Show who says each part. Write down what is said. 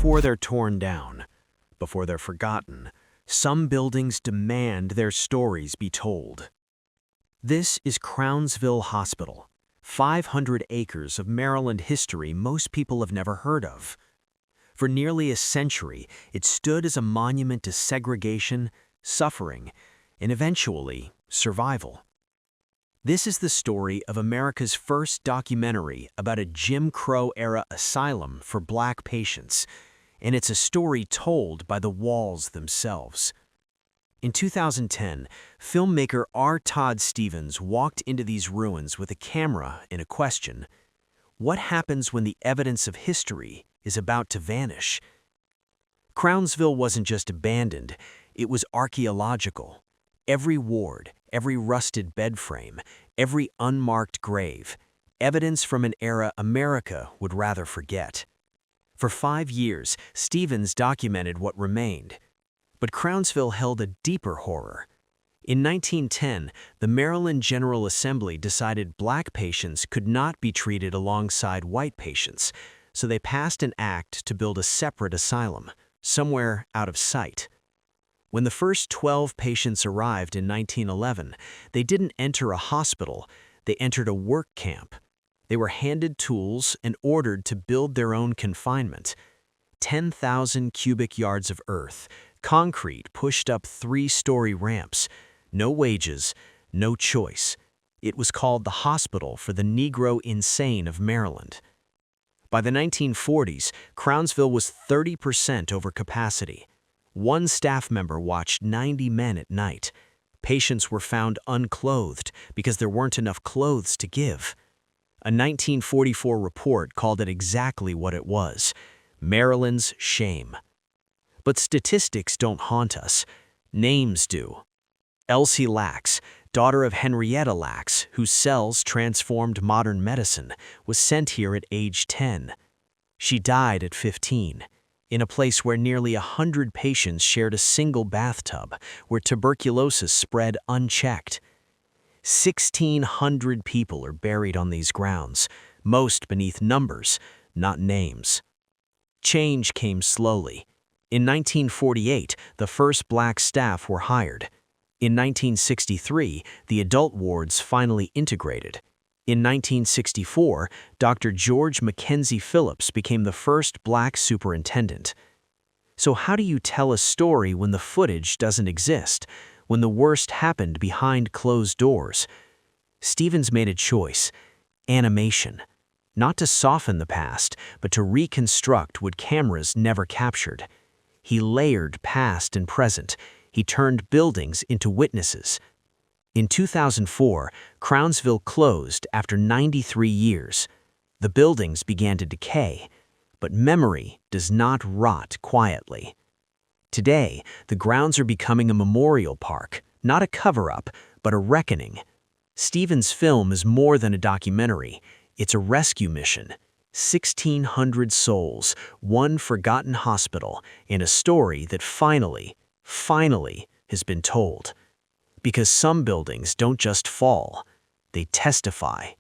Speaker 1: before they're torn down, before they're forgotten, some buildings demand their stories be told. This is Crownsville Hospital, 500 acres of Maryland history most people have never heard of. For nearly a century, it stood as a monument to segregation, suffering, and eventually, survival. This is the story of America's first documentary about a Jim Crow-era asylum for Black patients, and it's a story told by the walls themselves. In 2010, filmmaker R. Todd Stevens walked into these ruins with a camera and a question: what happens when the evidence of history is about to vanish? Crownsville wasn't just abandoned, it was archaeological. Every ward, every rusted bed frame, every unmarked grave, evidence from an era America would rather forget. For 5 years, Stevens documented what remained. But Crownsville held a deeper horror. In 1910, the Maryland General Assembly decided Black patients could not be treated alongside white patients, so they passed an act to build a separate asylum, somewhere out of sight. When the first 12 patients arrived in 1911, they didn't enter a hospital, they entered a work camp. They were handed tools and ordered to build their own confinement. 10,000 cubic yards of earth, concrete pushed up 3-story ramps, no wages, no choice. It was called the Hospital for the Negro Insane of Maryland. By the 1940s, Crownsville was 30% over capacity. One staff member watched 90 men at night. Patients were found unclothed because there weren't enough clothes to give. A 1944 report called it exactly what it was: Maryland's shame. But statistics don't haunt us. Names do. Elsie Lax, daughter of Henrietta Lax, whose cells transformed modern medicine, was sent here at age 10. She died at 15, in a place where nearly 100 patients shared a single bathtub, where tuberculosis spread unchecked. 1,600 people are buried on these grounds, most beneath numbers, not names. Change came slowly. In 1948, the first Black staff were hired. In 1963, the adult wards finally integrated. In 1964, Dr. George Mackenzie Phillips became the first Black superintendent. So how do you tell a story when the footage doesn't exist, when the worst happened behind closed doors? Stevens made a choice: animation. Not to soften the past, but to reconstruct what cameras never captured. He layered past and present. He turned buildings into witnesses. In 2004, Crownsville closed after 93 years. The buildings began to decay, but memory does not rot quietly. Today, the grounds are becoming a memorial park, not a cover-up, but a reckoning. Stevens' film is more than a documentary. It's a rescue mission. 1,600 souls, one forgotten hospital, and a story that finally has been told. Because some buildings don't just fall, they testify.